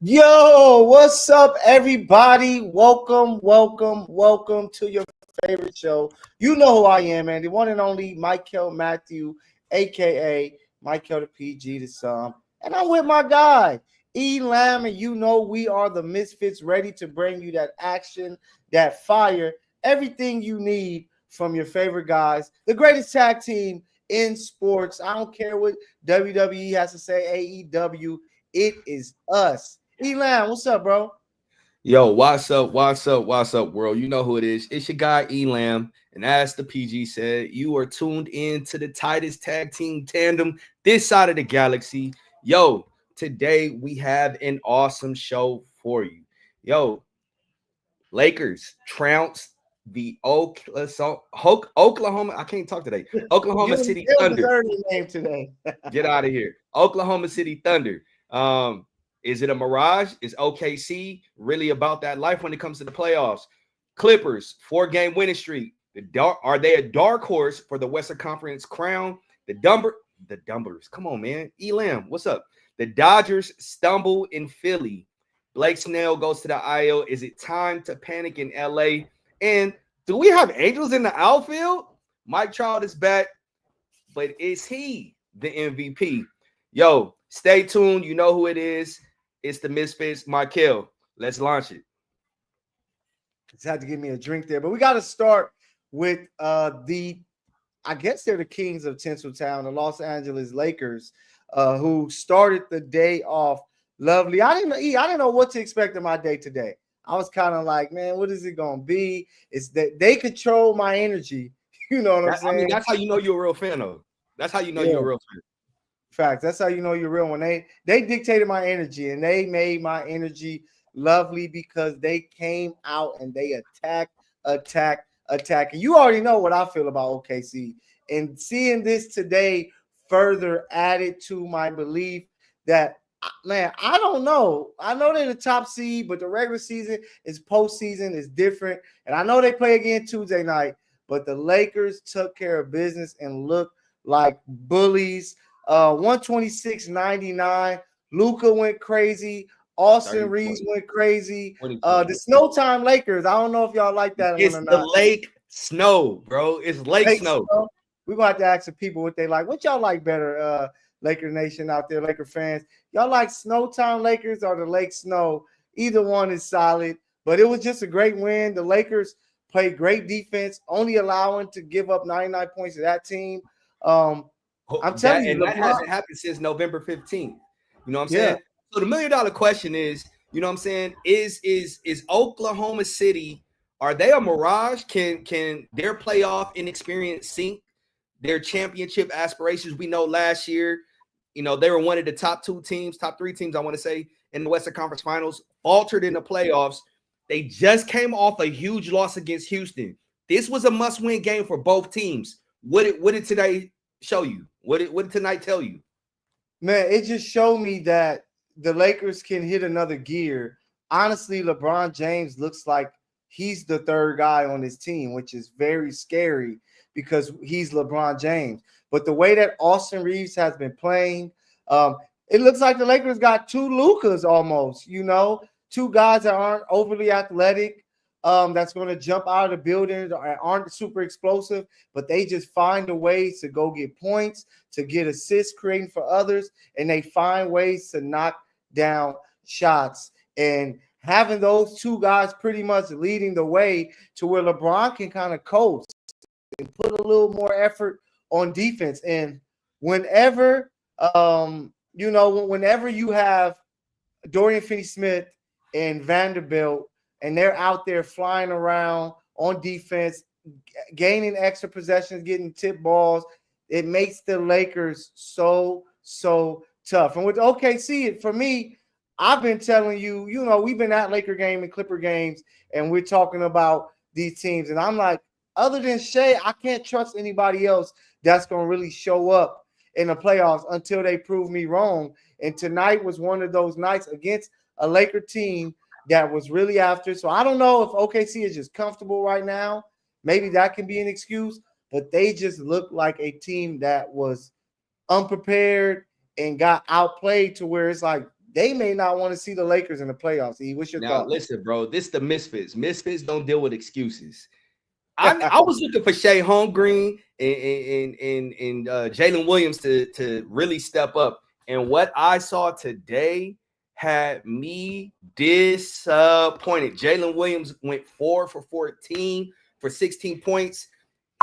Yo, what's up, everybody? Welcome to your favorite show. You know who I am, man. The one and only Mykell Mathieu, aka Mykell the PG the Sum. And I'm with my guy, Lam, and you know we are the Misfits, ready to bring you that action, that fire, everything you need from your favorite guys, the greatest tag team in sports. I don't care what WWE has to say, AEW, it is us. Elam, what's up, bro? Yo, what's up, world? You know who it is. It's your guy, Elam. And as the PG said, you are tuned in to the tightest tag team tandem this side of the galaxy. Yo, today we have an awesome show for you. Yo, Lakers trounce the Oklahoma. I can't talk today. Oklahoma City Thunder. Name today. Get out of here. Oklahoma City Thunder. Is it a mirage? Is OKC really about that life when it comes to the playoffs? Clippers, 4-game winning streak. Are they a dark horse for the Western Conference crown? The Dumbers. Come on, man. Elam, what's up? The Dodgers stumble in Philly. Blake Snell goes to the IL. Is it time to panic in LA? And do we have Angels in the outfield? Mike Trout is back, but is he the MVP? Yo, stay tuned. You know who it is. It's the Misfits, Mykell. Let's launch it. Just had to give me a drink there, but we got to start with I guess they're the kings of Tinseltown, the Los Angeles Lakers, who started the day off lovely. I didn't know what to expect of my day today. I was kind of like, man, what is it gonna be? It's that they control my energy. You know what I'm saying? I mean, that's how you know you're a real fan of. That's how you know you're a real fan. Facts. That's how you know you're real. When they dictated my energy and they made my energy lovely because they came out and they attack. And you already know what I feel about OKC. And seeing this today further added to my belief that, man, I don't know. I know they're the top seed, but the regular season is postseason is different. And I know they play again Tuesday night, but the Lakers took care of business and looked like bullies. 126-99. Luka went crazy. Austin Reeves went crazy. The Snowtime Lakers. I don't know if y'all like that it's one or the not. Lake Snow, bro. It's Lake Snow. We're gonna have to ask the people what they like. What y'all like better, Laker Nation out there, Laker fans? Y'all like Snowtime Lakers or the Lake Snow? Either one is solid, but it was just a great win. The Lakers played great defense, only allowing to give up 99 points to that team. I'm telling you, that hasn't happened since November 15th. You know what I'm saying? So the $1 million question is, you know what I'm saying, is Oklahoma City, are they a mirage? Can their playoff inexperience sink their championship aspirations? We know last year, you know, they were one of the top 3 teams, I want to say, in the Western Conference Finals, faltered in the playoffs. They just came off a huge loss against Houston. This was a must-win game for both teams. What did today show you? What did tonight tell you? Man, it just showed me that the Lakers can hit another gear. Honestly, LeBron James looks like he's the third guy on this team, which is very scary because he's LeBron James. But the way that Austin Reeves has been playing, it looks like the Lakers got 2 Lukas almost, you know, 2 guys that aren't overly athletic, that's going to jump out of the building, aren't super explosive, but they just find a way to go get points, to get assists, creating for others, and they find ways to knock down shots. And having those 2 guys pretty much leading the way to where LeBron can kind of coast and put a little more effort on defense. And whenever, whenever you have Dorian Finney-Smith and Vanderbilt, and they're out there flying around on defense, gaining extra possessions, getting tip balls, it makes the Lakers so tough. And with OKC, for me, I've been telling you, you know, we've been at Laker game and Clipper games, and we're talking about these teams. And I'm like, other than Shea, I can't trust anybody else that's going to really show up in the playoffs until they prove me wrong. And tonight was one of those nights against a Laker team that was really after. So I don't know if OKC is just comfortable right now. Maybe that can be an excuse, but they just looked like a team that was unprepared and got outplayed to where it's like they may not want to see the Lakers in the playoffs. E, what's your Now, thought? listen, bro, this the Misfits. Misfits don't deal with excuses. I was looking for Shea Holmgreen and Jalen Williams to really step up. And what I saw today had me disappointed. Jalen Williams went 4 for 14 for 16 points.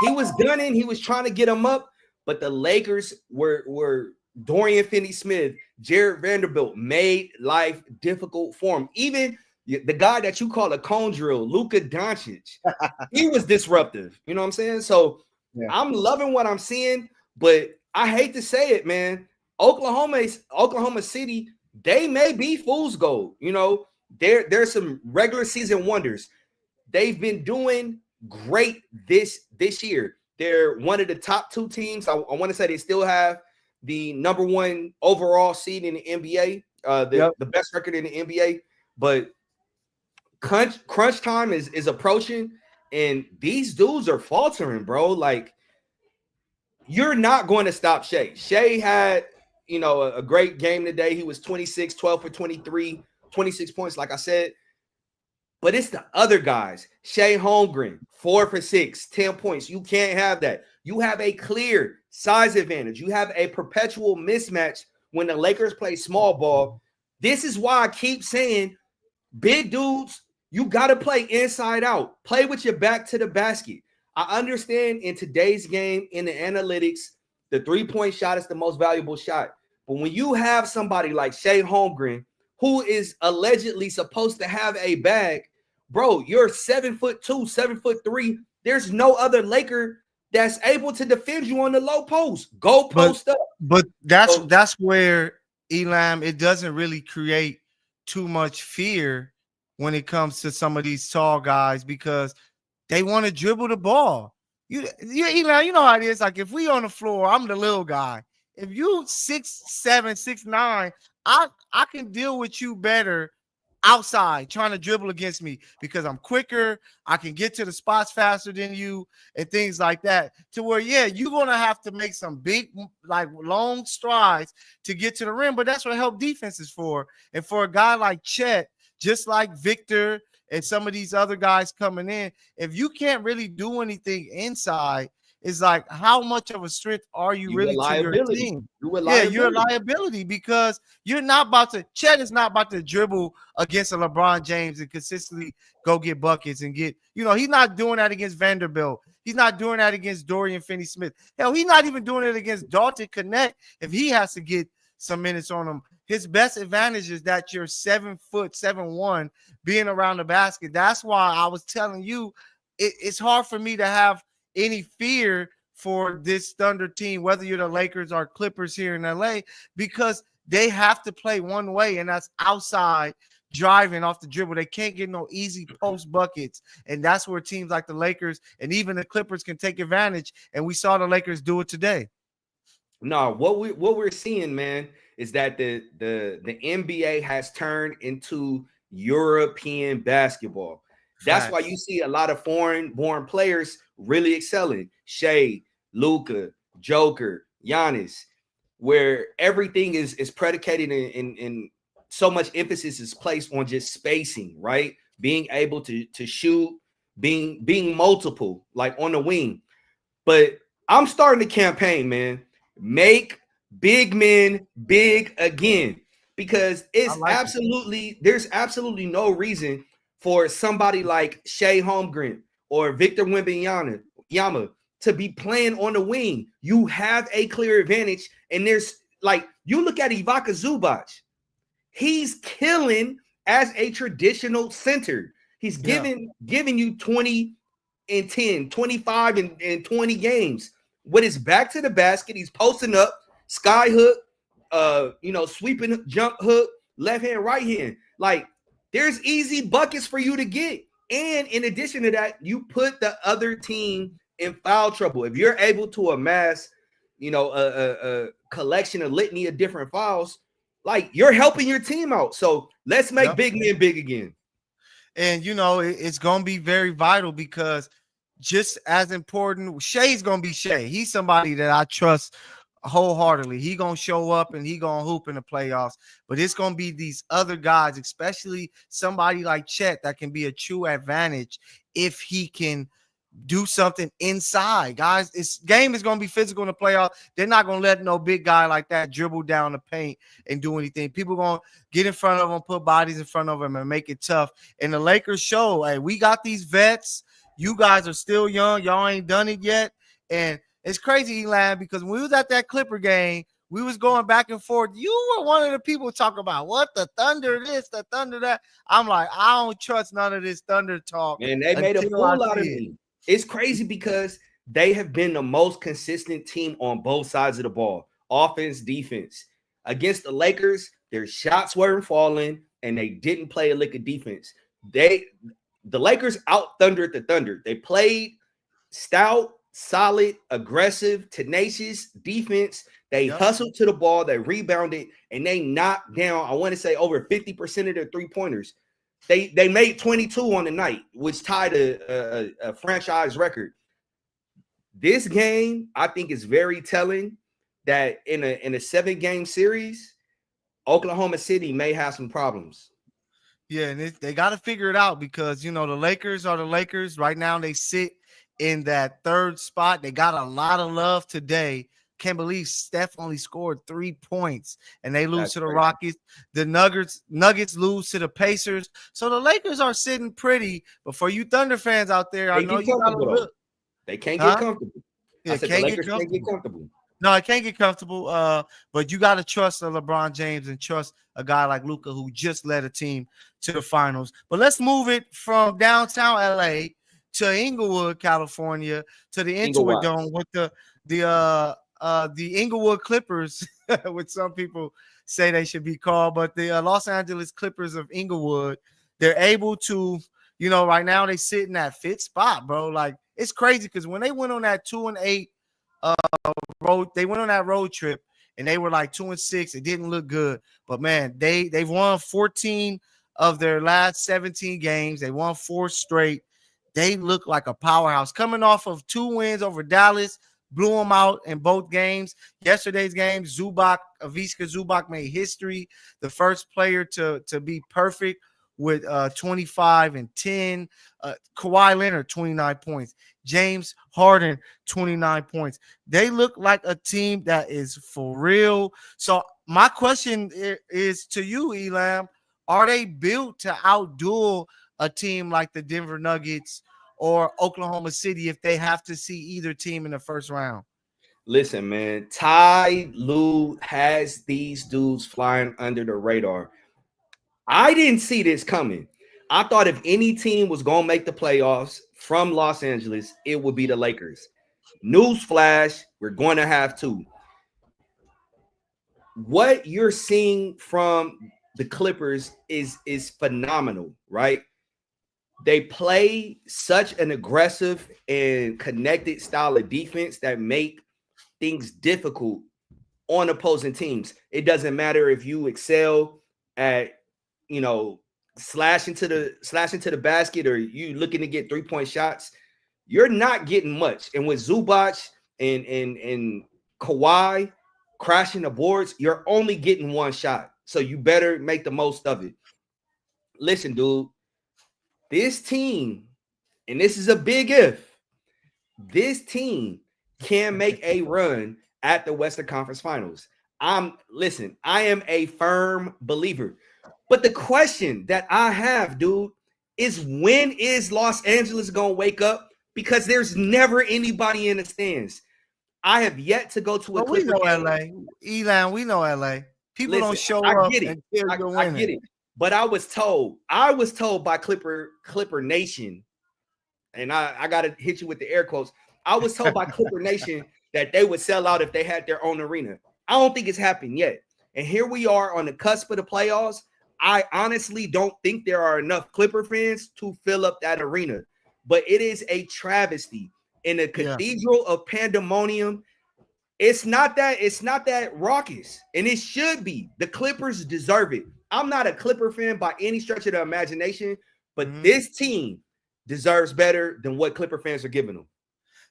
He was gunning. He was trying to get him up, but the Lakers were Dorian Finney-Smith, Jared Vanderbilt made life difficult for him. Even the guy that you call a cone drill, Luka Doncic, he was disruptive. You know what I'm saying? So yeah. I'm loving what I'm seeing, but I hate to say it, man. Oklahoma City, they may be fool's gold. You know, there's some regular season wonders. They've been doing great this year. They're one of the top 2 teams. I want to say they still have the number 1 overall seed in the NBA, the best record in the NBA. But crunch time is approaching, and these dudes are faltering, bro. Like, you're not going to stop Shea. Shea had, you know, a great game today. He was 26, 12 for 23, 26 points, like I said. But it's the other guys. Shea Holmgren, 4 for 6, 10 points. You can't have that. You have a clear size advantage. You have a perpetual mismatch when the Lakers play small ball. This is why I keep saying, big dudes, you got to play inside out. Play with your back to the basket. I understand in today's game, in the analytics, the 3-point shot is the most valuable shot. But when you have somebody like Shea Holmgren, who is allegedly supposed to have a bag, bro, you're 7'2", 7'3". There's no other Laker that's able to defend you on the low post. Go post up. But that's where, Elam, it doesn't really create too much fear when it comes to some of these tall guys, because they want to dribble the ball. Elam, you know how it is. Like, if we on the floor, I'm the little guy. If you 6'7", 6'9", I can deal with you better outside trying to dribble against me, because I'm quicker. I can get to the spots faster than you and things like that, to where, yeah, you're going to have to make some big, like, long strides to get to the rim. But that's what help defense is for. And for a guy like Chet, just like Victor and some of these other guys coming in, if you can't really do anything inside, it's like, how much of a strength are you really to your team? You're a liability, because you're not about to. Chet is not about to dribble against a LeBron James and consistently go get buckets and get. You know, he's not doing that against Vanderbilt. He's not doing that against Dorian Finney-Smith. Hell, he's not even doing it against Dalton Connect if he has to get some minutes on him. His best advantage is that you're 7 foot, 7'1", being around the basket. That's why I was telling you, it's hard for me to have any fear for this Thunder team, whether you're the Lakers or Clippers here in LA, because they have to play one way, and that's outside driving off the dribble. They can't get no easy post buckets, and that's where teams like the Lakers and even the Clippers can take advantage, and we saw the Lakers do it today. No, what we're seeing, man, is that the NBA has turned into European basketball. That's why you see a lot of foreign-born players really excelling. Shea, Luka, Joker, Giannis, where everything is predicated and so much emphasis is placed on just spacing, right? Being able to shoot, being multiple, like on the wing. But I'm starting the campaign, man. Make big men big again, because it's there's absolutely no reason for somebody like Shea Holmgren or Victor Wembanyama to be playing on the wing. You have a clear advantage, and there's, like, you look at Ivica Zubac. He's killing as a traditional center. He's giving you 20 and 10, 25 and 20 games. With his back to the basket, he's posting up, sky hook, sweeping jump hook, left hand, right hand. Like, there's easy buckets for you to get. And in addition to that, you put the other team in foul trouble. If you're able to amass, a collection, a litany of different fouls, like, you're helping your team out. So let's make big men big again. And, it's going to be very vital, because just as important, Shea's going to be Shea. He's somebody that I trust wholeheartedly. He gonna show up and he gonna hoop in the playoffs. But it's gonna be these other guys, especially somebody like Chet, that can be a true advantage if he can do something inside. Guys, this game is going to be physical in the playoff. They're not going to let no big guy like that dribble down the paint and do anything. People going to get in front of them, put bodies in front of them, and make it tough. And the Lakers show, hey, we got these vets. You guys are still young. Y'all ain't done it yet. And it's crazy, Elan, because when we was at that Clipper game, we was going back and forth. You were one of the people talking about what the Thunder this, the Thunder that. I'm like, I don't trust none of this Thunder talk. And they made a fool out of me. It's crazy because they have been the most consistent team on both sides of the ball, offense, defense. Against the Lakers, their shots weren't falling, and they didn't play a lick of defense. The Lakers out-thundered the Thunder. They played stout, solid, aggressive, tenacious defense. They hustled to the ball, they rebounded, and they knocked down, I want to say, over 50% of their three-pointers. They made 22 on the night, which tied a franchise record. This game, I think, is very telling that in a 7-game series, Oklahoma City may have some problems. Yeah, and they got to figure it out because, the Lakers are the Lakers. Right now, they sit in that third spot. They got a lot of love today. Can't believe Steph only scored 3 points and they lose to the Rockets. The Nuggets lose to the Pacers. So the Lakers are sitting pretty. But for you Thunder fans out there, I know you got to look. They can't get comfortable. Yeah, can't get comfortable. No, I can't get comfortable. But you got to trust LeBron James and trust a guy like Luka who just led a team to the finals. But let's move it from downtown LA to Inglewood, California, to the Intuit Dome with the Inglewood Clippers, which some people say they should be called, but the Los Angeles Clippers of Inglewood, they're able to, right now they sit in that fifth spot, bro. Like, it's crazy because when they went on that 2-8 road, they went on that road trip and they were like 2-6. It didn't look good, but man, they've won 14 of their last 17 games. They won 4 straight. They look like a powerhouse coming off of 2 wins over Dallas. Blew them out in both games. Yesterday's game, Ivica Zubac made history. The first player to be perfect with 25 and 10. Kawhi Leonard, 29 points. James Harden, 29 points. They look like a team that is for real. So my question is to you, Elam. Are they built to outduel a team like the Denver Nuggets or Oklahoma City if they have to see either team in the first round? Listen, man, Ty Lue has these dudes flying under the radar. I didn't see this coming. I thought if any team was going to make the playoffs from Los Angeles, it would be the Lakers. Newsflash, we're going to have 2. What you're seeing from the Clippers is phenomenal, right? They play such an aggressive and connected style of defense that make things difficult on opposing teams. It doesn't matter if you excel at, slash into the basket or you looking to get 3-point shots. You're not getting much. And with Zubac and Kawhi crashing the boards, you're only getting 1 shot. So you better make the most of it. Listen, dude. This team, and this is a big if, this team can make a run at the Western Conference Finals. I am a firm believer. But the question that I have, dude, is when is Los Angeles going to wake up? Because there's never anybody in the stands. I have yet to go to a Clipper game. We know LA. Elan, we know LA. People don't show up. I get it. But I was told by Clipper Nation, and I got to hit you with the air quotes. I was told by Clipper Nation that they would sell out if they had their own arena. I don't think it's happened yet. And here we are on the cusp of the playoffs. I honestly don't think there are enough Clipper fans to fill up that arena. But it is a travesty. In a cathedral of pandemonium, it's not that raucous, and it should be. The Clippers deserve it. I'm not a Clipper fan by any stretch of the imagination, but this team deserves better than what Clipper fans are giving them.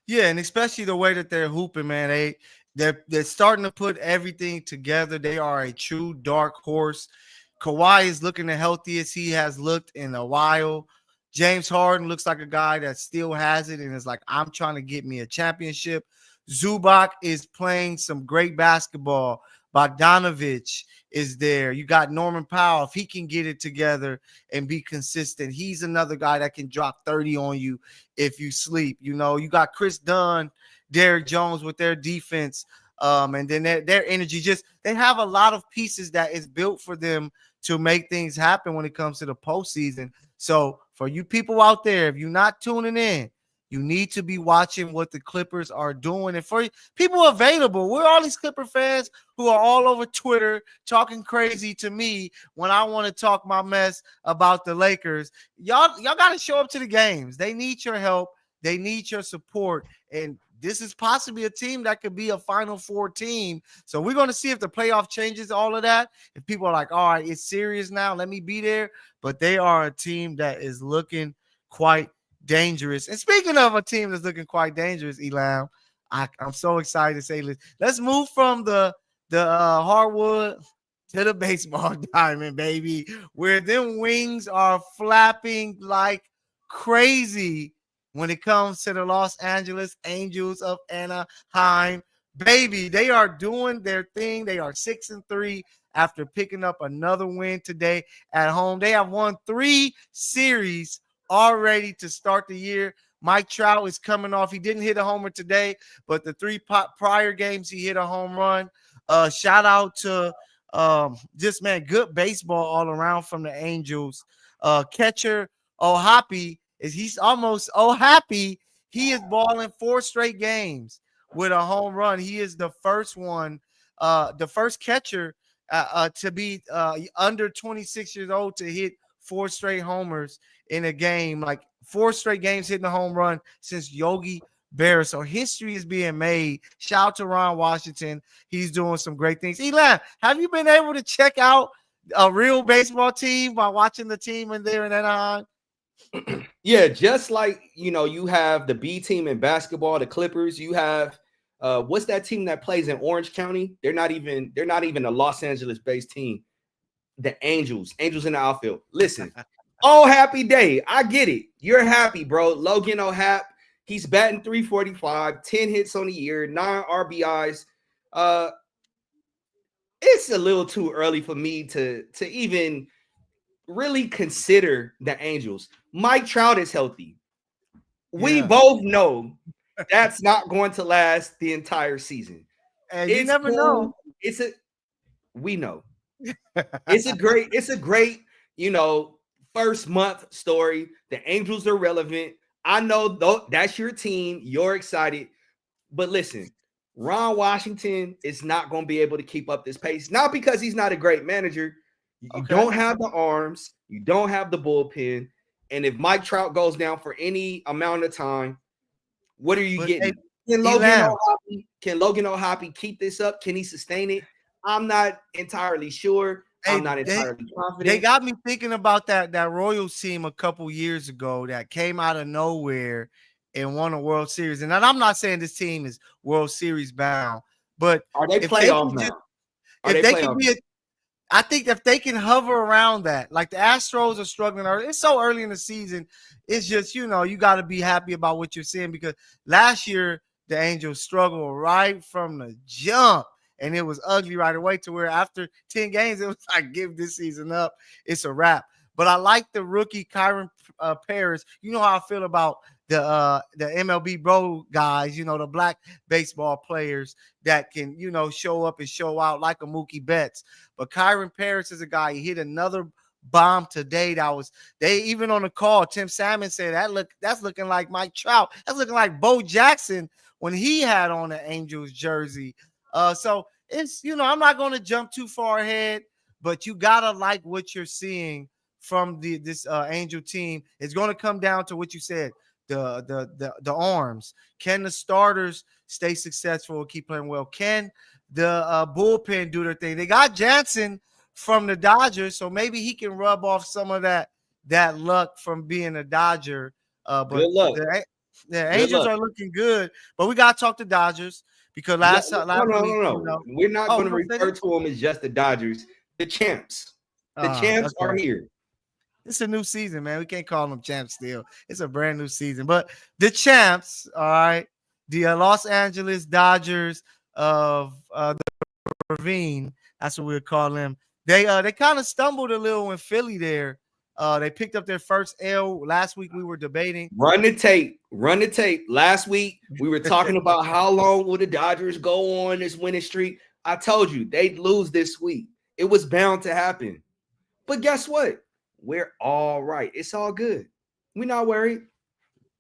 Yeah, and especially the way that they're hooping, man. They're starting to put everything together. They are a true dark horse. Kawhi is looking the healthiest he has looked in a while. James Harden looks like a guy that still has it and is like, I'm trying to get me a championship. Zubac is playing some great basketball. Bogdanovich is there. You got Norman Powell. If he can get it together and be consistent, he's another guy that can drop 30 on you if you sleep. You know, you got Chris Dunn, Derrick Jones with their defense. And then their energy, just they have a lot of pieces that is built for them to make things happen when it comes to the postseason. So for you people out there, if you're not tuning in, you need to be watching what the Clippers are doing. And for people available, we're all these Clipper fans who are all over Twitter talking crazy to me when I want to talk my mess about the Lakers. Y'all got to show up to the games. They need your help. They need your support. And this is possibly a team that could be a Final Four team. So we're going to see if the playoff changes all of that. If people are like, all right, it's serious now, let me be there. But they are a team that is looking quite dangerous. And speaking of a team that's looking quite dangerous, Elam, I'm so excited to say this. Let's move from the hardwood to the baseball diamond, baby, where them wings are flapping like crazy when it comes to the Los Angeles Angels of Anaheim. Baby, they are doing their thing. They are 6-3 after picking up another win today at home. They have won 3 series already to start the year. Mike Trout is coming off. He didn't hit a homer today, but the 3 prior games he hit a home run. Shout out to just, man, good baseball all around from the Angels. Catcher Ohapi he's almost happy. He is balling 4 straight games with a home run. He is the first one, the first catcher to be under 26 years old to hit 4 straight homers in a game, like 4 straight games hitting a home run since Yogi Berra. So history is being made. Shout out to Ron Washington. He's doing some great things. Elan, have you been able to check out a real baseball team by watching the team in there in Anaheim? Yeah, just like, you know, you have the B team in basketball, the Clippers. You have what's that team that plays in Orange County? They're not even a Los Angeles based team. The Angels in the outfield. Listen, oh, happy day. I get it. You're happy, bro. Logan O'Hap, he's batting 345, 10 hits on the year, 9 RBIs. It's a little too early for me to even really consider the Angels. Mike Trout is healthy. We both know that's not going to last the entire season. And you never know. We know. It's a great, you know, first month story. The Angels are relevant. I know that's your team. You're excited. But listen, Ron Washington is not going to be able to keep up this pace. Not because he's not a great manager. You don't have the arms. You don't have the bullpen. And if Mike Trout goes down for any amount of time, what are you getting? Can Logan O'Hoppe keep this up? Can he sustain it? I'm not entirely sure. I'm not entirely confident. They got me thinking about that Royals team a couple years ago that came out of nowhere and won a World Series. And I'm not saying this team is World Series bound, but are they playoffs now? I think if they can hover around that, like the Astros are struggling early. It's so early in the season. It's just, you know, you got to be happy about what you're seeing because last year the Angels struggled right from the jump. And it was ugly right away to where after 10 games, it was like, give this season up. It's a wrap. But I like the rookie Kyron Paris. You know how I feel about the MLB bro guys, you know, the black baseball players that can, you know, show up and show out like a Mookie Betts. But Kyron Paris is a guy. He hit another bomb today. They even on the call, Tim Salmon said that's looking like Mike Trout. That's looking like Bo Jackson when he had on the Angels jersey. So it's, you know, I'm not going to jump too far ahead, but you got to like what you're seeing from this Angel team. It's going to come down to what you said, the arms. Can the starters stay successful and keep playing well? Can the bullpen do their thing? They got Jansen from the Dodgers, so maybe he can rub off some of that luck from being a Dodger. But good luck. The Angels are looking good, but we got to talk to Dodgers because last No, week, no. We're not oh, going to refer to them as just the Dodgers. The champs. The champs okay. are here. It's a new season, man. We can't call them champs still. It's a brand new season. But the champs, all right, the Los Angeles Dodgers of the Ravine, that's what we'll call them. They kind of stumbled a little in Philly there. They picked up their first L. Last week we were debating. Run the tape. Last week we were talking about how long will the Dodgers go on this winning streak. I told you they'd lose this week. It was bound to happen. But guess what? We're all right. It's all good. We're not worried.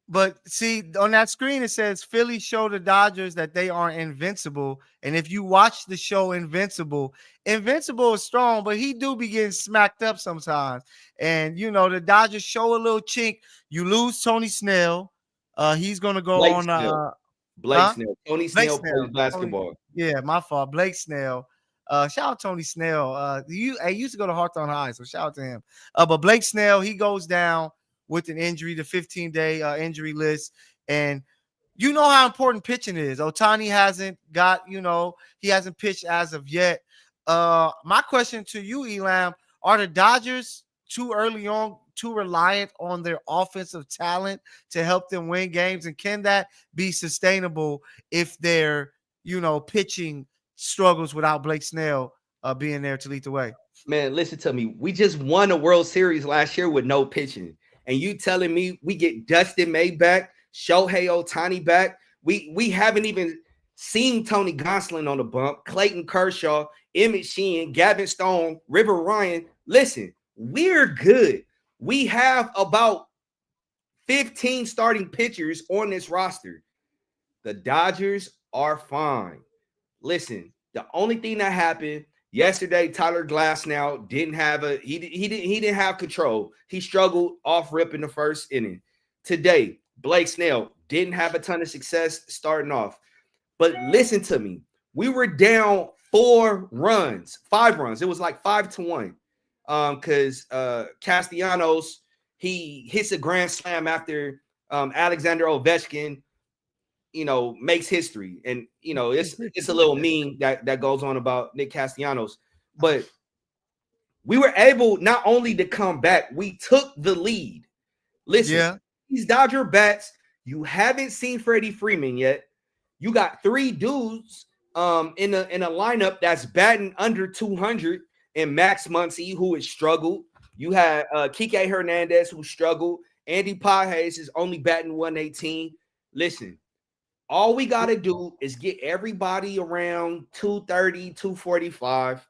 But see, on that screen, it says Philly show the Dodgers that they are invincible. And if you watch the show Invincible is strong, but he do be getting smacked up sometimes. And, the Dodgers show a little chink. You lose Tony Snell. He's going to go Blake on. Snell. Blake Snell. Tony Snell plays basketball. Yeah, my fault. Blake Snell. Shout out Tony Snell. He used to go to Hawthorne High, so shout out to him. But Blake Snell, he goes down with an injury, the 15-day injury list. And you know how important pitching is. Ohtani hasn't got, he hasn't pitched as of yet. My question to you, Elam, are the Dodgers too early on, too reliant on their offensive talent to help them win games? And can that be sustainable if their, pitching struggles without Blake Snell being there to lead the way? Man, listen to me. We just won a World Series last year with no pitching. And you telling me we get Dustin May back, Shohei Ohtani back? We haven't even seen Tony Gonsolin on the bump, Clayton Kershaw, Emmett Sheehan, Gavin Stone, River Ryan. Listen, we're good. We have about 15 starting pitchers on this roster. The Dodgers are fine. Listen, the only thing that happened yesterday, Tyler Glasnow didn't have control. He struggled off rip in the first inning. Today, Blake Snell didn't have a ton of success starting off. But listen to me. We were down 5 runs. It was like 5-1. Because Castellanos, he hits a grand slam after Alexander Ovechkin, makes history. And, it's a little meme that goes on about Nick Castellanos. But we were able not only to come back, we took the lead. Listen, these Dodger bats, you haven't seen Freddie Freeman yet. You got 3 dudes in a lineup that's batting under 200, and Max Muncy, who has struggled. You had Kike Hernandez, who struggled. Andy Pages is only batting 118. Listen, all we got to do is get everybody around 230, 245.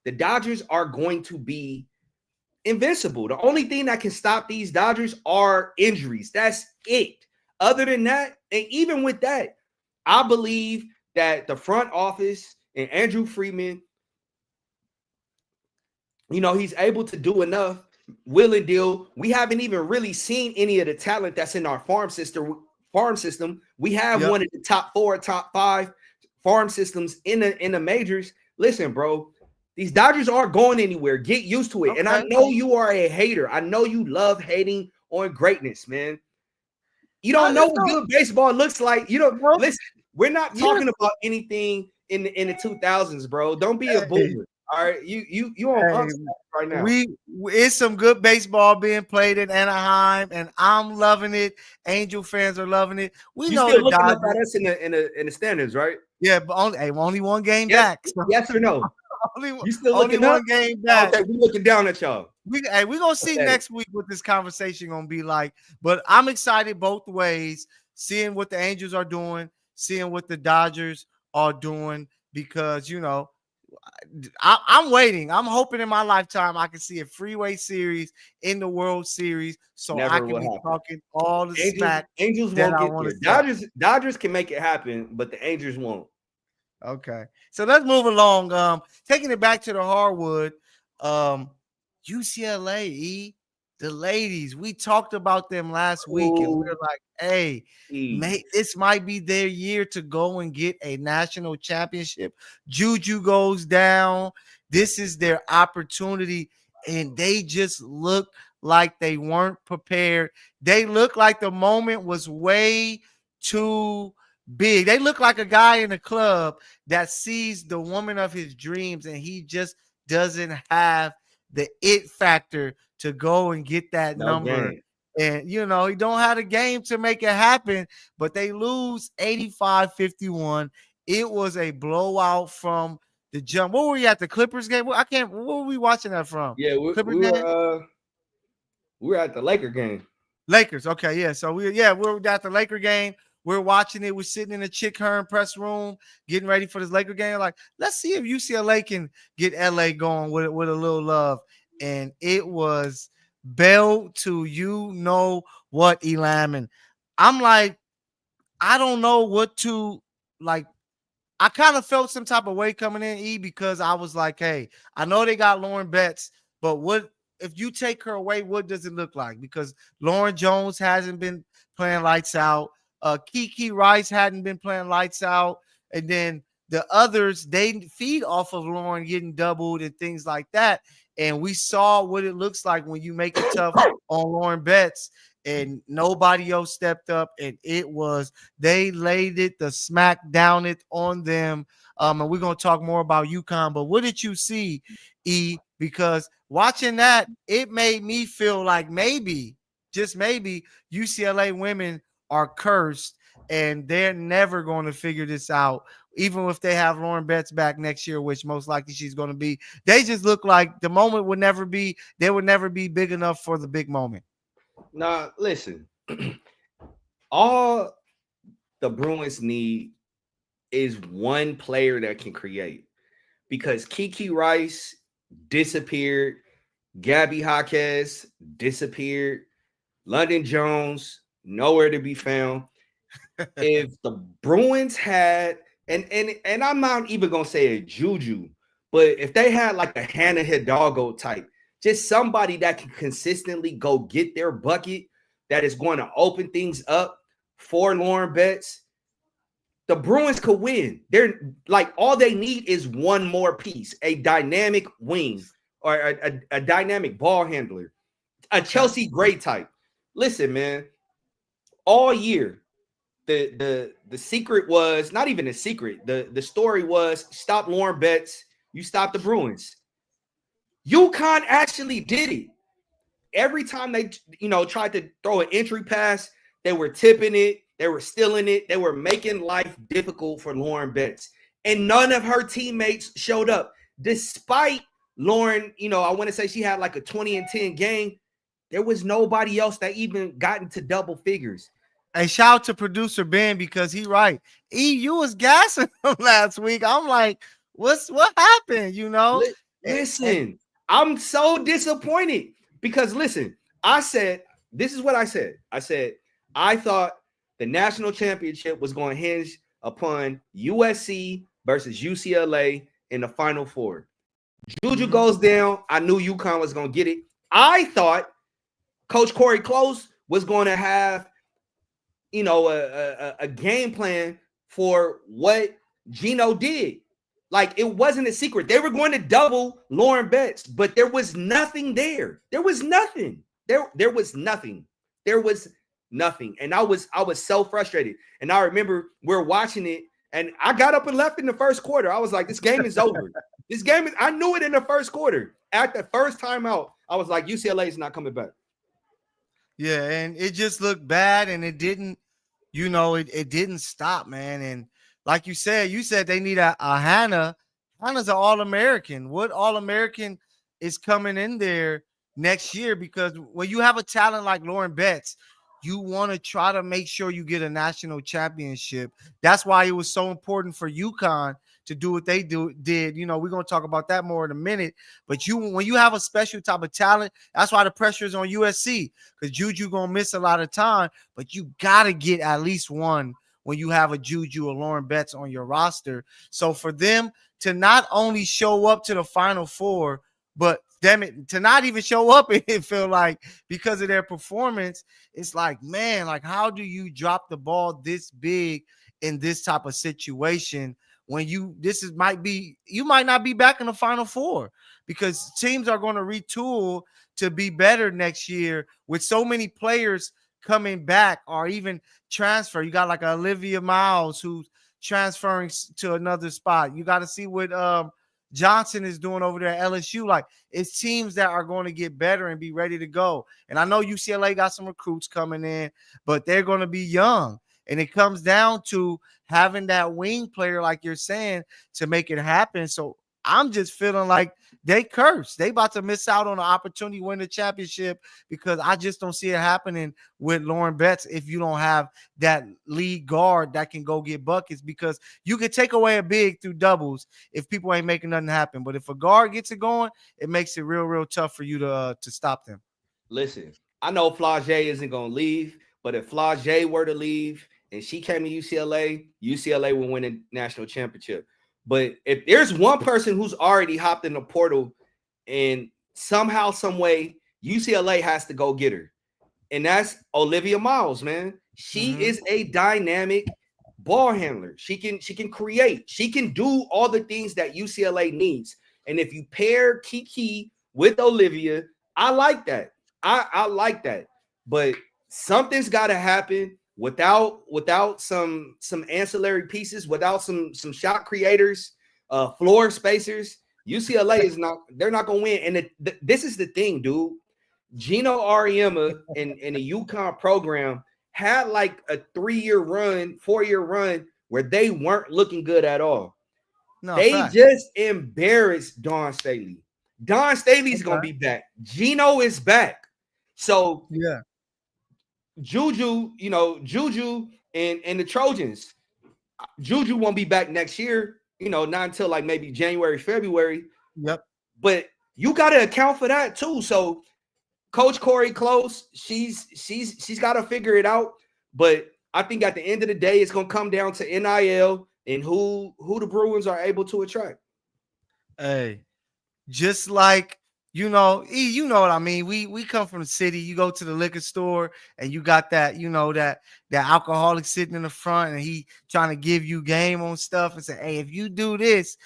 The Dodgers are going to be invincible. The only thing that can stop these Dodgers are injuries. That's it. Other than that, and even with that, I believe that the front office and Andrew Friedman, he's able to do enough. Will and deal. We haven't even really seen any of the talent that's in our farm system. We have one of the top 4, top 5 farm systems in the majors. Listen, bro, these Dodgers aren't going anywhere. Get used to it. Okay. And I know you are a hater. I know you love hating on greatness, man. You don't know what good baseball looks like. Listen, we're not talking about anything in the 2000s, bro. Don't be a boomer. All right, you on right now. It's some good baseball being played in Anaheim, and I'm loving it. Angel fans are loving it. You know still looking Dodgers up at us in the standings, right? Yeah, but only one game back. So. Yes or no? You still looking one game back. Okay, we looking down at y'all. We gonna see next week what this conversation gonna be like. But I'm excited both ways, seeing what the Angels are doing, seeing what the Dodgers are doing, because I'm waiting. I'm hoping in my lifetime I can see a freeway series in the World Series, so I can be talking all the smack. Angels won't get there. Dodgers can make it happen, but the Angels won't. Okay, so let's move along. Taking it back to the hardwood, UCLA, the ladies. We talked about them last week, and we were like, "Hey, this might be their year to go and get a national championship." Juju goes down. This is their opportunity, and they just looked like they weren't prepared. They looked like the moment was way too big. They look like a guy in a club that sees the woman of his dreams and he just doesn't have the it factor to go and get that No number. game. And, he don't have the game to make it happen, but they lose 85-51. It was a blowout from the jump. What were we at, the Clippers game? What were we watching that from? Yeah, Clippers game? we were at the Laker game. Lakers. Okay, yeah. So we're at the Laker game. We're watching it. We're sitting in the Chick Hearn press room, getting ready for this Laker game. Like, let's see if UCLA can get LA going with a little love. And it was bell to what, Elam. And I'm like, I don't know what to like. I kind of felt some type of way coming in, because I was like, hey, I know they got Lauren Betts, but what if you take her away? What does it look like? Because Lauren Jones hasn't been playing lights out. Kiki Rice hadn't been playing lights out. And then the others, they feed off of Lauren getting doubled and things like that. And we saw what it looks like when you make it tough on Lauren Betts. And nobody else stepped up, and they laid it the smack down it on them. And we're gonna talk more about UConn. But what did you see, E? Because watching that, it made me feel like maybe, just maybe, UCLA women are cursed and they're never going to figure this out. Even if they have Lauren Betts back next year, which most likely she's going to be, they just look like the moment would never be big enough for the big moment. Now, listen, all the Bruins need is one player that can create, because Kiki Rice disappeared, Gabby Jaquez disappeared, London Jones nowhere to be found. If the Bruins had, and I'm not even gonna say a Juju, but if they had like a Hannah Hidalgo type, just somebody that can consistently go get their bucket, that is going to open things up for Lauren Betts, the Bruins could win. They're like, all they need is one more piece, a dynamic wing or a dynamic ball handler, a Chelsea Gray type. Listen, man, all year, the secret was not even a secret. The story was, stop Lauren Betts, you stop the Bruins. UConn actually did it. Every time they, tried to throw an entry pass, they were tipping it, they were stealing it, they were making life difficult for Lauren Betts. And none of her teammates showed up. Despite Lauren, I want to say she had like a 20-10 game, there was nobody else that even got into double figures. Hey, shout out to producer Ben, because he right. You was gassing him last week. I'm like, what happened? Listen, I'm so disappointed because, listen, I said, this is what I said. I said, I thought the national championship was going to hinge upon USC versus UCLA in the Final Four. Juju goes down. I knew UConn was going to get it. I thought Coach Corey Close was going to have, a game plan for what Gino did. Like, it wasn't a secret. They were going to double Lauren Betts, but there was nothing there. There was nothing. There was nothing. There was nothing. And I was so frustrated. And I remember we're watching it, and I got up and left in the first quarter. I was like, this game is over. I knew it in the first quarter. At the first time out, I was like, UCLA is not coming back. Yeah, and it just looked bad, and it didn't, it didn't stop, man. And like you said they need a Hannah. Hannah's an All-American. What All-American is coming in there next year? Because when you have a talent like Lauren Betts, you want to try to make sure you get a national championship. That's why it was so important for UConn to do what they did. We're going to talk about that more in a minute. But when you have a special type of talent, that's why the pressure is on USC, because Juju going to miss a lot of time, but you got to get at least one when you have a Juju or Lauren Betts on your roster. So for them to not only show up to the Final Four, but damn it, to not even show up, it feel like, because of their performance, it's like, man, like, how do you drop the ball this big in this type of situation when you might not be back in the Final Four, because teams are going to retool to be better next year with so many players coming back or even transfer. You got like Olivia Miles who's transferring to another spot. You got to see what Johnson is doing over there at LSU. Like, it's teams that are going to get better and be ready to go. And I know UCLA got some recruits coming in, but they're going to be young. And it comes down to having that wing player, like you're saying, to make it happen. So I'm just feeling like they cursed. They about to miss out on an opportunity to win the championship because I just don't see it happening with Lauren Betts if you don't have that lead guard that can go get buckets, because you could take away a big through doubles if people ain't making nothing happen. But if a guard gets it going, it makes it real, real tough for you to stop them. Listen, I know Flage isn't going to leave, but if Flage were to leave and she came to UCLA, UCLA will win a national championship. But if there's one person who's already hopped in the portal and somehow, some way, UCLA has to go get her, and that's Olivia Miles, man. She is a dynamic ball handler. She can create. She can do all the things that UCLA needs. And if you pair Kiki with Olivia, I like that. I like that. But something's got to happen without some ancillary pieces, without some shot creators, floor spacers. UCLA is not. They're not going to win. And this is the thing, dude. Gino Ariema in the UConn program had like a 4-year run where they weren't looking good at all. No, they just embarrassed Dawn Staley. Dawn Staley's going to be back. Gino is back. So yeah, Juju and the Trojans. Juju won't be back next year, not until like maybe January, February. Yep. But you got to account for that too. So Coach Corey Close, she's got to figure it out. But I think at the end of the day, it's going to come down to NIL and who the Bruins are able to attract. Hey, just like, you know what I mean? We come from the city. You go to the liquor store and you got that, that alcoholic sitting in the front and he trying to give you game on stuff and say, hey, if you do this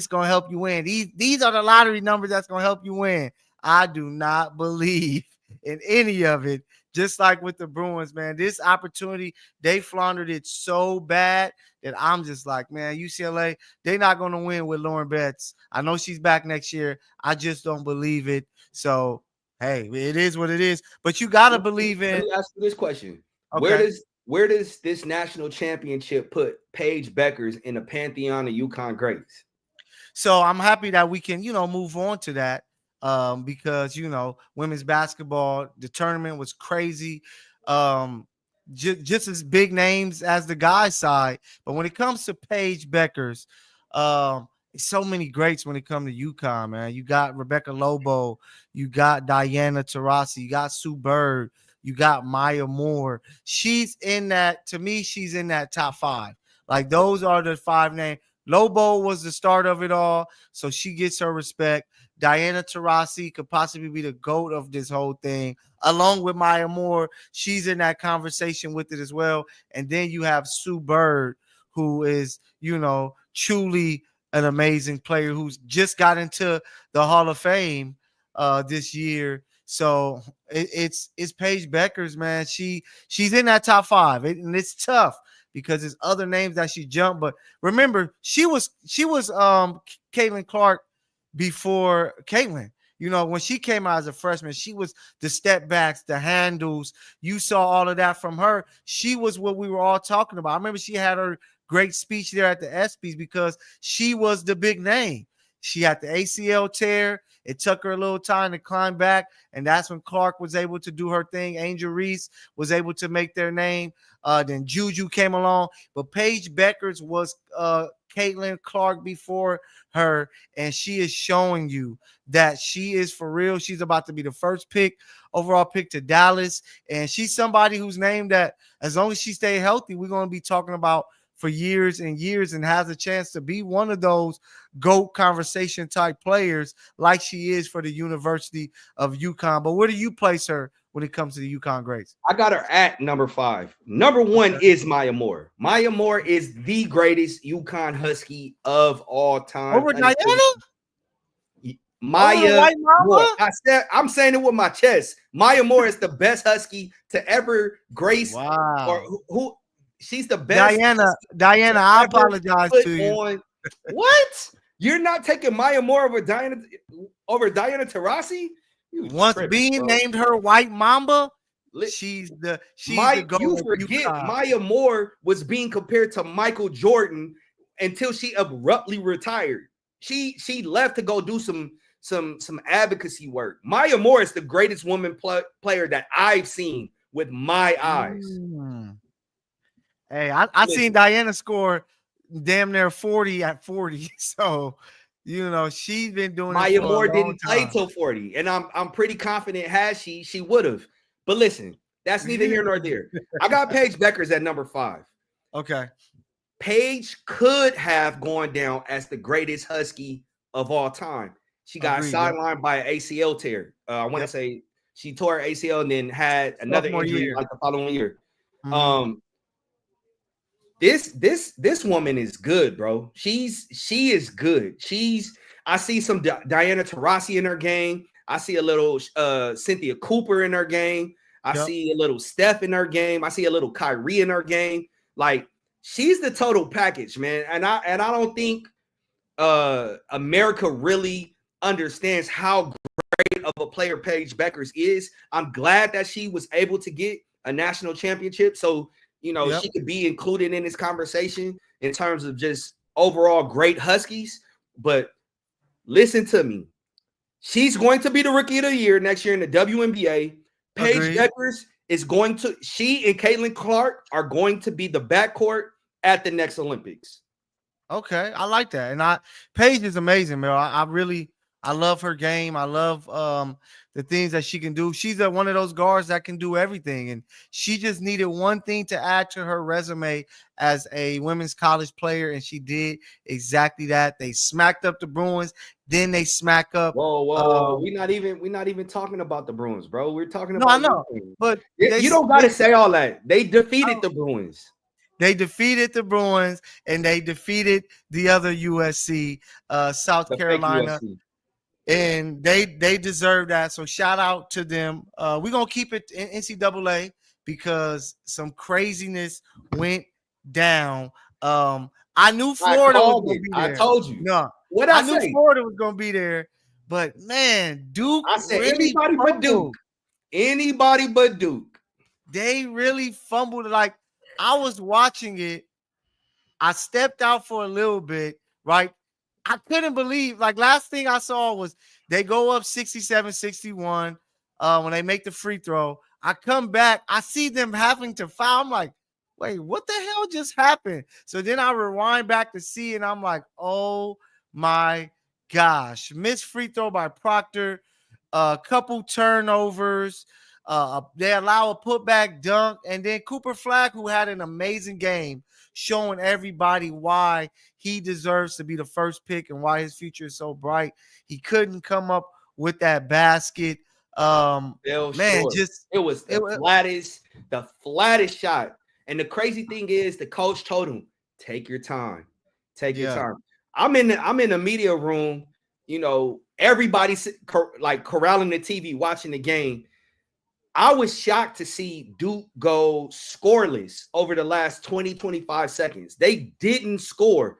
going to help you win. These are the lottery numbers that's going to help you win. I do not believe in any of it. Just like with the Bruins, man, this opportunity, they floundered it so bad that I'm just like, man, UCLA, they're not going to win with Lauren Betts. I know she's back next year. I just don't believe it. So, hey, it is what it is. But you got to believe in. Let me ask you this question. Okay. Where does this national championship put Paige Beckers in the pantheon of UConn greats? So I'm happy that we can, move on to that. Because women's basketball, the tournament was crazy, just as big names as the guys side. But when it comes to Paige Beckers, so many greats when it comes to UConn, man. You got Rebecca Lobo, you got Diana Taurasi, you got Sue Bird, you got Maya Moore. She's in that top 5. Like, those are the 5 names. Lobo was the start of it all, so she gets her respect. Diana Taurasi could possibly be the GOAT of this whole thing, along with Maya Moore. She's in that conversation with it as well. And then you have Sue Bird, who is, truly an amazing player who's just got into the Hall of Fame this year. So it's Paige Beckers, man. She's in that top 5, and it's tough because there's other names that she jumped. But remember, she was Caitlin Clark before Caitlin. When she came out as a freshman, she was the step backs, the handles. You saw all of that from her. She was what we were all talking about. I remember she had her great speech there at the ESPYs because she was the big name. She had the ACL tear. It took her a little time to climb back, and that's when Clark was able to do her thing. Angel Reese was able to make their name. Then Juju came along. But Paige Beckers was Caitlin Clark before her, and she is showing you that she is for real. She's about to be the first overall pick to Dallas, and she's somebody whose name that, as long as she stays healthy, we're going to be talking about for years and years, and has a chance to be one of those GOAT conversation type players like she is for the University of UConn. But where do you place her when it comes to the UConn greats? I got her at number 5. Number 1 is Maya Moore. Maya Moore is the greatest UConn Husky of all time. Over Diana? Maya White Moore. Mamba? I'm saying it with my chest. Maya Moore is the best husky to ever grace, or who she's the best. Diana, I apologize to you. What? You're not taking Maya Moore over Diana Taurasi? Once being named her White Mamba, she's the goat. You forget Maya Moore was being compared to Michael Jordan until she abruptly retired. She left to go do some advocacy work. Maya Moore is the greatest woman player that I've seen with my eyes. Hey, I seen Diana score damn near 40 at 40. So, she's been doing Maya it for Moore a long didn't play till 40, and I'm pretty confident had she would have. But listen, that's neither here nor there. I got Paige Beckers at number 5. Okay. Paige could have gone down as the greatest husky of all time. She got sidelined by an ACL tear. I want to say she tore her ACL and then had another injury like the following year. This woman is good, bro. She is good. I see some Diana Taurasi in her game. I see a little Cynthia Cooper in her game. I see a little Steph in her game. I see a little Kyrie in her game. Like, she's the total package, man. And I don't think America really understands how great of a player Paige Beckers is. I'm glad that she was able to get a national championship, so she could be included in this conversation in terms of just overall great Huskies. But listen to me. She's going to be the rookie of the year next year in the WNBA. Paige Beckers she and Caitlin Clark are going to be the backcourt at the next Olympics. Okay, I like that. And Paige is amazing, man. I love her game. I love the things that she can do. She's one of those guards that can do everything. And she just needed one thing to add to her resume as a women's college player, and she did exactly that. They smacked up the Bruins, then they smack up. Whoa. We're not even talking about the Bruins, bro. We're talking about. I know, but you don't got to say all that. They defeated the Bruins. They defeated the Bruins, and they defeated the other USC, South Carolina. And they deserve that. So shout out to them. We're going to keep it in NCAA because some craziness went down. I knew Florida was going to be there. I told you. No, I knew Florida was going to be there. But, man, Duke. I said anybody but Duke. Anybody but Duke. They really fumbled. Like, I was watching it. I stepped out for a little bit, right? I couldn't believe, like, last thing I saw was they go up 67-61 when they make the free throw. I come back, I see them having to foul. I'm like, wait, what the hell just happened? So then I rewind back to see, and I'm like, oh my gosh. Missed free throw by Proctor, a couple turnovers. They allow a putback dunk, and then Cooper Flagg, who had an amazing game, showing everybody why he deserves to be the first pick and why his future is so bright. He couldn't come up with that basket. Man, it was the flattest shot. And the crazy thing is, the coach told him, take your time. Take your time. I'm in the media room, everybody's like corralling the TV, watching the game. I was shocked to see Duke go scoreless over the last 20-25 seconds. They didn't score.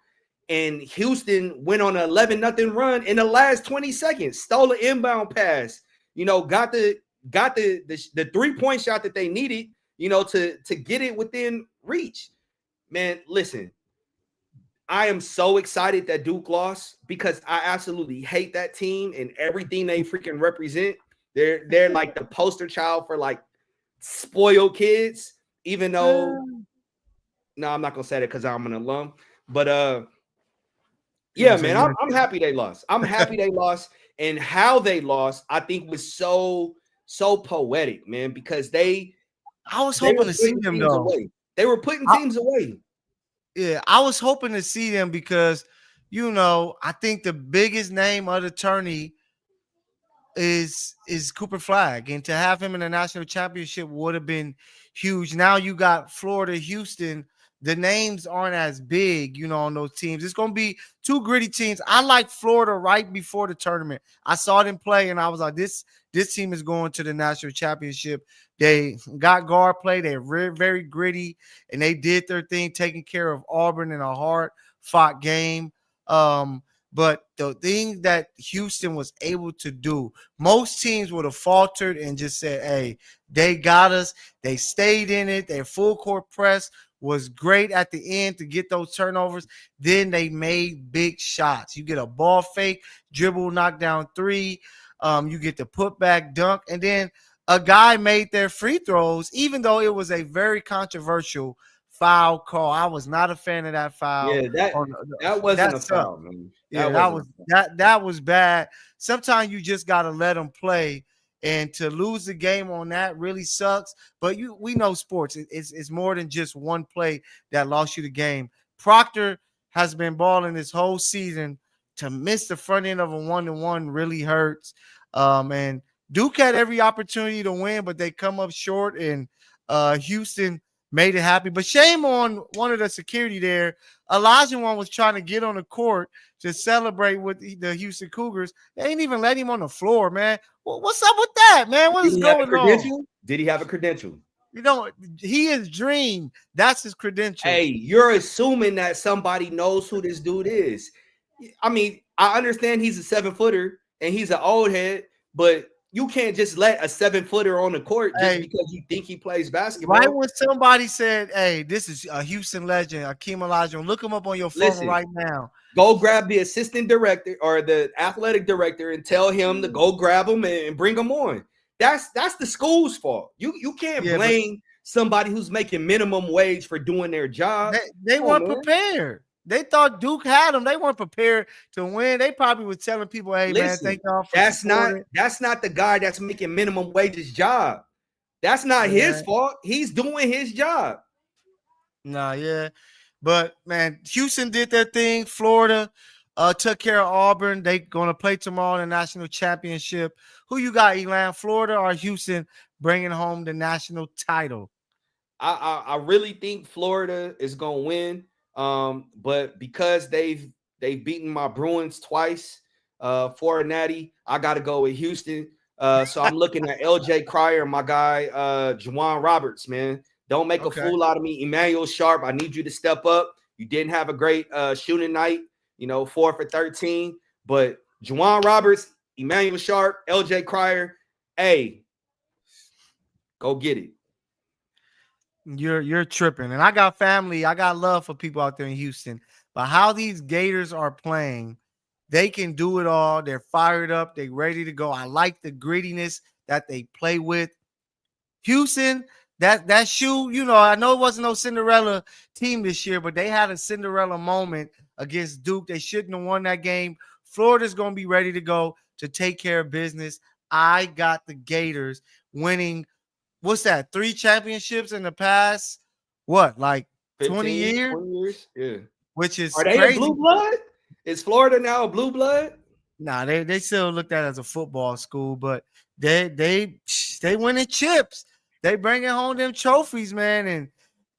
And Houston went on an 11-0 run in the last 20 seconds, stole an inbound pass, got the 3-point shot that they needed, to get it within reach. Man, listen, I am so excited that Duke lost because I absolutely hate that team and everything they freaking represent. They're like the poster child for like spoiled kids, even though no, I'm not gonna say that because I'm an alum. But man, I'm happy they lost. I'm happy they lost, and how they lost, I think was so poetic, man, because I was hoping to see them though. They were putting teams away. Yeah, I was hoping to see them because I think the biggest name of the tourney is Cooper Flag, and to have him in the national championship would have been huge. Now you got Florida, Houston. The names aren't as big, on those teams. It's gonna be two gritty teams. I like Florida right before the tournament. I saw them play, and I was like, this team is going to the national championship. They got guard play. They're very, very gritty, and they did their thing, taking care of Auburn in a hard fought game. But the thing that Houston was able to do, most teams would have faltered and just said, hey, they got us. They stayed in it. Their full court press was great at the end to get those turnovers. Then they made big shots. You get a ball fake, dribble, knockdown three. You get the putback dunk. And then a guy made their free throws, even though it was a very controversial foul call. I was not a fan of that foul. Yeah, that wasn't a foul, man. That was bad. Sometimes you just gotta let them play, and to lose the game on that really sucks. But we know sports. It's more than just one play that lost you the game. Proctor has been balling this whole season. To miss the front end of a 1-1 really hurts. And Duke had every opportunity to win, but they come up short, and Houston made it happy. But shame on one of the security there. Olajuwon was trying to get on the court to celebrate with the Houston Cougars. They ain't even let him on the floor, man. What's up with that, man? What is going on? Did he have a credential? He is Dream. That's his credential. Hey, you're assuming that somebody knows who this dude is. I mean, I understand he's a 7-footer and he's an old head, but you can't just let a 7-footer on the court just because you think he plays basketball. Right when somebody said, hey, this is a Houston legend, Akeem Olajuwon, look him up on your phone right now. Go grab the assistant director or the athletic director and tell him to go grab him and bring him on. That's the school's fault. You can't blame somebody who's making minimum wage for doing their job. They weren't prepared. They thought Duke had them. They weren't prepared to win. They probably were telling people, hey, man, thank y'all for that's not the guy that's making minimum wages job. That's not his fault. He's doing his job. But, man, Houston did their thing. Florida took care of Auburn. They're going to play tomorrow in the national championship. Who you got, Elan? Florida or Houston bringing home the national title? I really think Florida is going to win. But because they've beaten my Bruins twice for a natty, I got to go with Houston. So I'm looking at LJ Cryer, my guy, Juwan Roberts, man. Don't make a fool out of me. Emmanuel Sharp, I need you to step up. You didn't have a great shooting night, 4 for 13. But Juwan Roberts, Emmanuel Sharp, LJ Cryer, hey, go get it. You're tripping. And I got family. I got love for people out there in Houston. But how these Gators are playing, they can do it all. They're fired up. They're ready to go. I like the grittiness that they play with. Houston, that shoe, I know it wasn't no Cinderella team this year, but they had a Cinderella moment against Duke. They shouldn't have won that game. Florida's going to be ready to go to take care of business. I got the Gators winning. What's that? 3 championships in the past? What, like 20 years? 20 years? Yeah. Which is Are they crazy. a blue blood? Is Florida now a blue blood? Nah, they still looked at it as a football school, but they winning chips. They bringing home them trophies, man,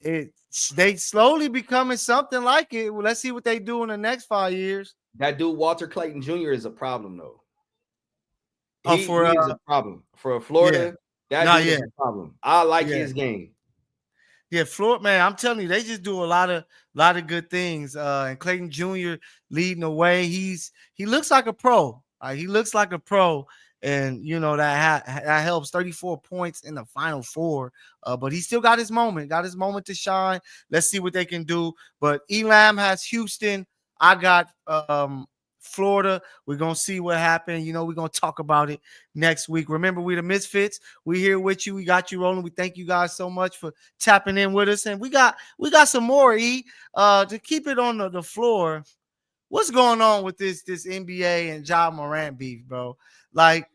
and they slowly becoming something like it. Well, let's see what they do in the next 5 years. That dude Walter Clayton Jr. is a problem, though. He is a problem for Florida. Yeah. That dude is a problem. I like his game. Yeah, Florida, man, I'm telling you, they just do a lot of good things. And Clayton Jr. leading the way. He looks like a pro. He looks like a pro, and that helps. 34 points in the Final Four. But he still got his moment. Got his moment to shine. Let's see what they can do. But Elam has Houston. I got Florida. We're going to see what happened. We're going to talk about it next week. Remember, we the Misfits. We here with you. We got you rolling. We thank you guys so much for tapping in with us. And we got some more, to keep it on the floor. What's going on with this NBA and Ja Morant beef, bro? Like,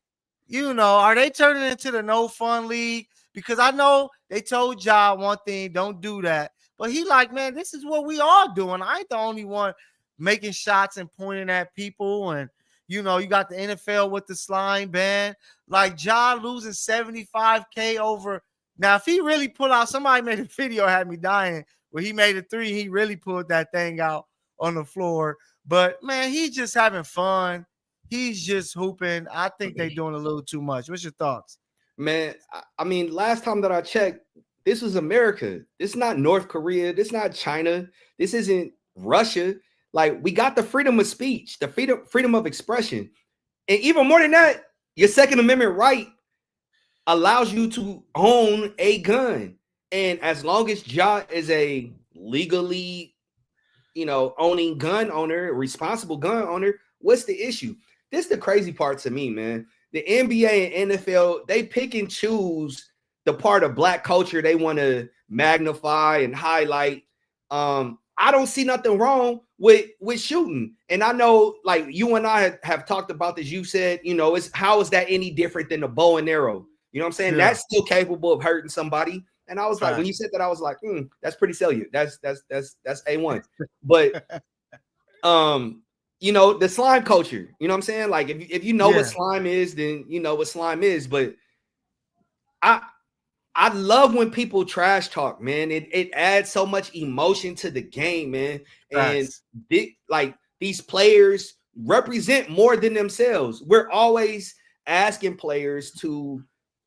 are they turning into the no fun league? Because I know they told Ja one thing, don't do that. But he like, man, this is what we all doing. I ain't the only one making shots and pointing at people. And, You know, you got the NFL with the slime ban. Like Ja losing 75K over. Now, if he really pull out, somebody made a video had me dying where he made a three. He really pulled that thing out on the floor. But man, he's just having fun. He's just hooping. I think they're doing a little too much. What's your thoughts? Man, I mean, last time that I checked, this was America. This is not North Korea. This is not China. This isn't Russia. Like, we got the freedom of speech, the freedom of expression. And even more than that, your Second Amendment right allows you to own a gun. And as long as Ja is a legally, owning gun owner, responsible gun owner, what's the issue? This is the crazy part to me, man. The NBA and NFL, they pick and choose the part of Black culture they want to magnify and highlight. I don't see nothing wrong with shooting. And I know, like, you and I have talked about this. You said, how is that any different than a bow and arrow? You know what I'm saying? Yeah. That's still capable of hurting somebody. And I was like, when you said that, I was like, that's pretty salient. That's A1. But the slime culture, you know what I'm saying? Like, if you know what slime is, then you know what slime is. But I love when people trash talk, man. It adds so much emotion to the game, man. And these players represent more than themselves. We're always asking players to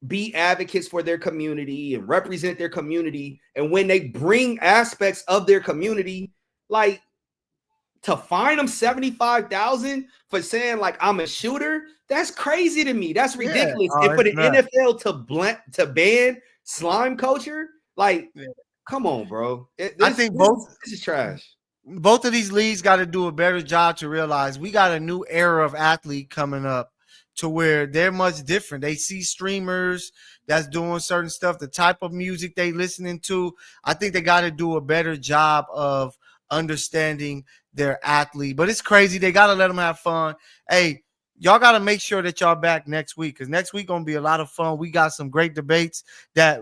be advocates for their community and represent their community. And when they bring aspects of their community, like, to fine them $75,000 for saying, like, I'm a shooter, that's crazy to me. That's ridiculous. And for the NFL to ban slime culture, like, come on, bro. I think this is trash. Both of these leagues got to do a better job to realize we got a new era of athlete coming up to where they're much different. They see streamers that's doing certain stuff, the type of music they listening to. I think they got to do a better job of understanding their athlete. But it's crazy. They got to let them have fun. Hey, y'all got to make sure that y'all back next week, because next week going to be a lot of fun. We got some great debates that,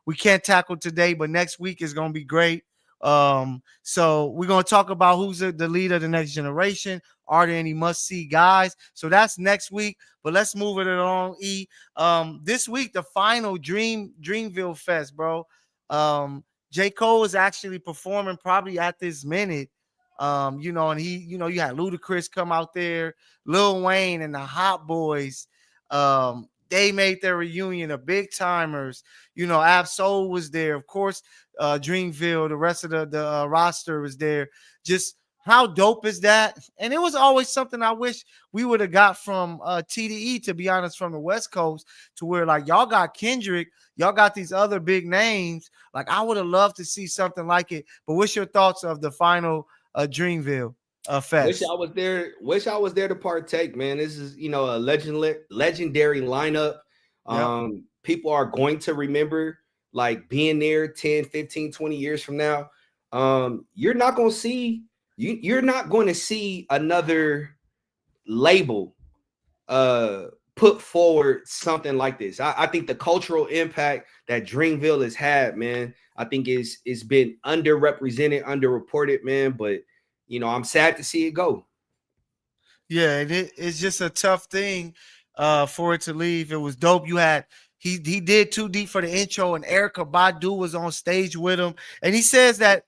we can't tackle today, but next week is going to be great. So we're going to talk about who's the leader of the next generation. Are there any must-see guys? So that's next week, but let's move it along, E. This week, the final Dreamville Fest, bro. J. Cole is actually performing probably at this minute. And he, you had Ludacris come out there, Lil Wayne and the Hot Boys. They made their reunion, the big timers. Ab Soul was there. Of course, Dreamville, the rest of the roster was there. Just how dope is that? And it was always something I wish we would have got from TDE, to be honest, from the West Coast, to where, like, y'all got Kendrick, y'all got these other big names. Like, I would have loved to see something like it. But what's your thoughts of the final Dreamville Fest? Wish I was there to partake, man. This is, a legendary lineup. People are going to remember, like, being there 10, 15, 20 years from now. You're not going to see another label put forward something like this. I think the cultural impact that Dreamville has had, man, I think it's been underrepresented, underreported, man. But I'm sad to see it go. Yeah, and it's just a tough thing for it to leave. It was dope. You had he did Too Deep for the intro, and Erykah Badu was on stage with him, and he says that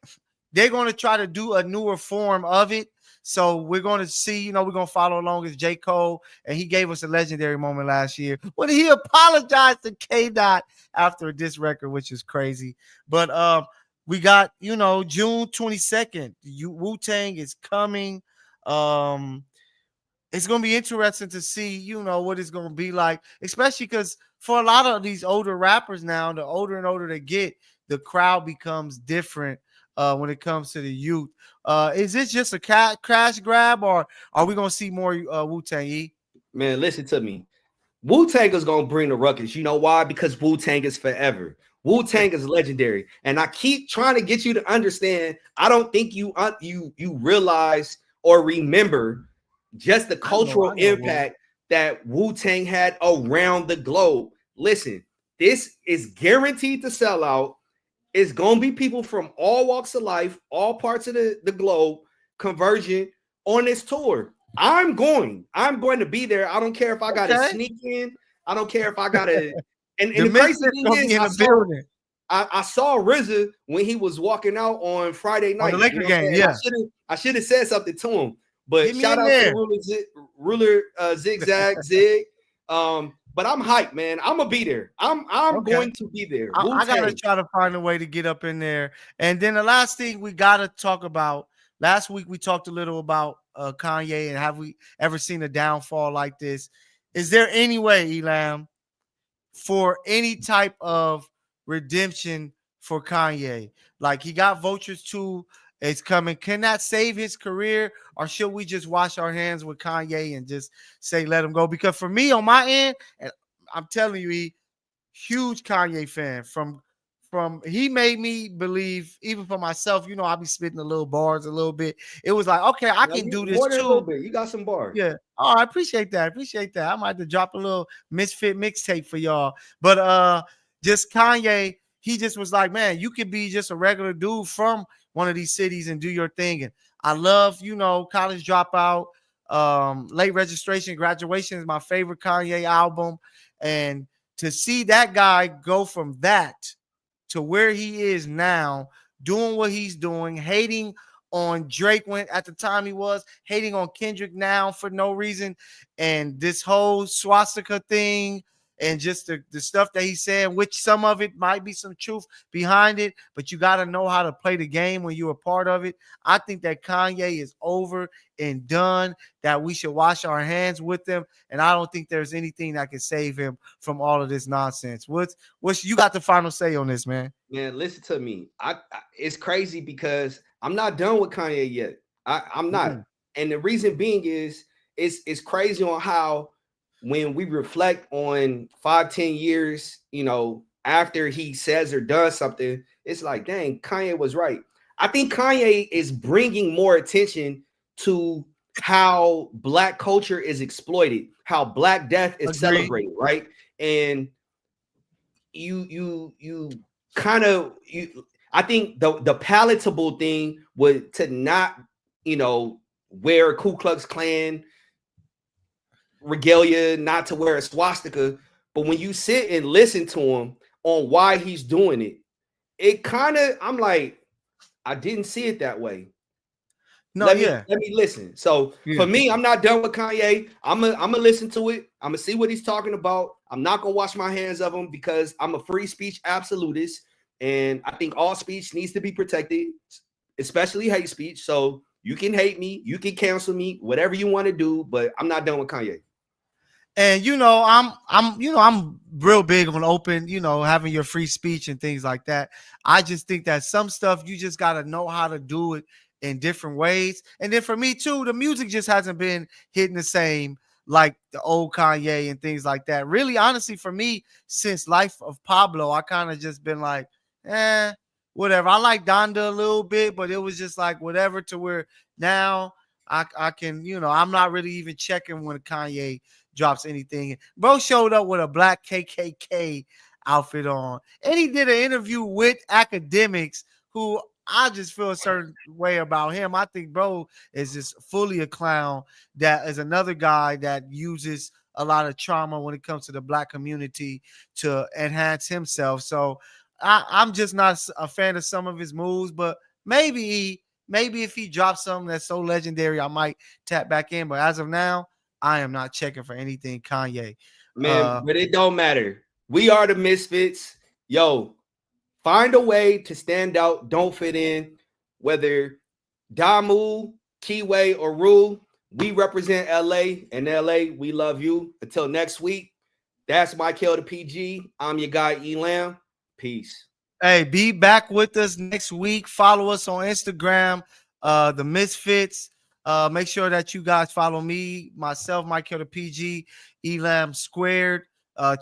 they're going to try to do a newer form of it. So we're going to see, we're going to follow along as J. Cole, and he gave us a legendary moment last year when he apologized to K-Dot after a diss record, which is crazy. But we got, June 22nd, Wu-Tang is coming. It's going to be interesting to see, what it's going to be like, especially because for a lot of these older rappers now, the older and older they get, the crowd becomes different when it comes to the youth. Is this just a crash grab, or are we going to see more Wu-Tang? Man, listen to me. Wu-Tang is going to bring the ruckus. You know why? Because Wu-Tang is forever. Wu-Tang is legendary. And I keep trying to get you to understand, I don't think you realize or remember just the cultural impact that Wu-Tang had around the globe. Listen, this is guaranteed to sell out. It's going to be people from all walks of life, all parts of the globe converging on this tour. I'm going to be there. I don't care if I got to Okay. sneak in. I don't care if I got to. And The the crazy Misfits thing gonna is, be in the building I saw RZA when he was walking out on Friday on the night. You Laker know what I'm game. saying? Yeah. I should have said something to him. But Get me shout in out to the there. ruler zigzag zig. But I'm hyped, man. I'm gonna be there. I'm Okay. going to be there. I gotta Wu-Tang. try to find a way to get up in there. And then the last thing we gotta talk about. Last week we talked a little about Kanye and have we ever seen a downfall like this? Is there any way, Elam, for any type of redemption for Kanye? Like he got Vultures 2, it's coming. Can that save his career, or should we just wash our hands with Kanye and just say let him go? Because for me on my end, and I'm telling you, huge Kanye fan from he made me believe, even for myself, I'll be spitting the little bars a little bit. It was like, okay, I Now can you do this more than a little too. bit. You got some bars. Yeah. Oh, I appreciate that. I might have to drop a little misfit mixtape for y'all. But just Kanye, he just was like, man, you could be just a regular dude from one of these cities and do your thing. And I love, college dropout, late registration, graduation is my favorite Kanye album. And to see that guy go from that to where he is now, doing what he's doing, hating on Drake when at the time he was hating on Kendrick now for no reason, and this whole swastika thing and just the stuff that he said, which some of it might be some truth behind it, but you got to know how to play the game when you're a part of it. I think that Kanye is over and done, that we should wash our hands with him, and I don't think there's anything that can save him from all of this nonsense. What's you got the final say on this, man? Man, listen to me. It's crazy because I'm not done with Kanye yet. I'm not. Mm. And the reason being is it's crazy on how when we reflect on 5-10 years, after he says or does something, it's like, dang, Kanye was right. I think Kanye is bringing more attention to how Black culture is exploited, how Black death is Agreed. celebrated, right? And you kind of I think the palatable thing would to not wear a Ku Klux Klan regalia, not to wear a swastika, but when you sit and listen to him on why he's doing it, it kind of, I'm like, I didn't see it that way. No, Let yeah. me listen. So Yeah. for me, I'm not done with Kanye. I'm gonna listen to it. I'm gonna see what he's talking about. I'm not gonna wash my hands of him because I'm a free speech absolutist, and I think all speech needs to be protected, especially hate speech. So you can hate me, you can cancel me, whatever you want to do, but I'm not done with Kanye. And I'm real big on open, having your free speech and things like that. I just think that some stuff you just got to know how to do it in different ways. And then for me too, the music just hasn't been hitting the same like the old Kanye and things like that. Really, honestly, for me, since Life of Pablo, I kind of just been like, whatever. I like Donda a little bit, but it was just like whatever, to where now I can, I'm not really even checking when Kanye drops anything. Bro showed up with a black KKK outfit on, and he did an interview with academics who I just feel a certain way about him. I think bro is just fully a clown. That is another guy that uses a lot of trauma when it comes to the black community to enhance himself. So I'm just not a fan of some of his moves, but maybe if he drops something that's so legendary, I might tap back in. But as of now, I am not checking for anything Kanye. Man, but it don't matter. We are the Misfits. Yo, find a way to stand out, don't fit in, whether Damu, Keyway, or Rule. We represent LA, and LA, we love you. Until next week, that's Mykell the PG. I'm your guy, Elam. Peace. Hey, be back with us next week. Follow us on Instagram, the Misfits. Make sure that you guys follow me, myself, Mykell the PG, Elam Squared.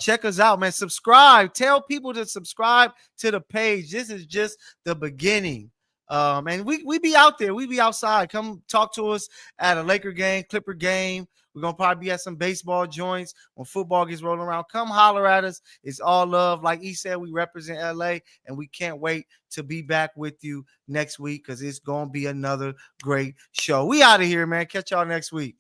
Check us out, man. Subscribe. Tell people to subscribe to the page. This is just the beginning. And we be out there. We be outside. Come talk to us at a Laker game, Clipper game. We're going to probably be at some baseball joints when football gets rolling around. Come holler at us. It's all love. Like he said, we represent LA, and we can't wait to be back with you next week because it's going to be another great show. We out of here, man. Catch y'all next week.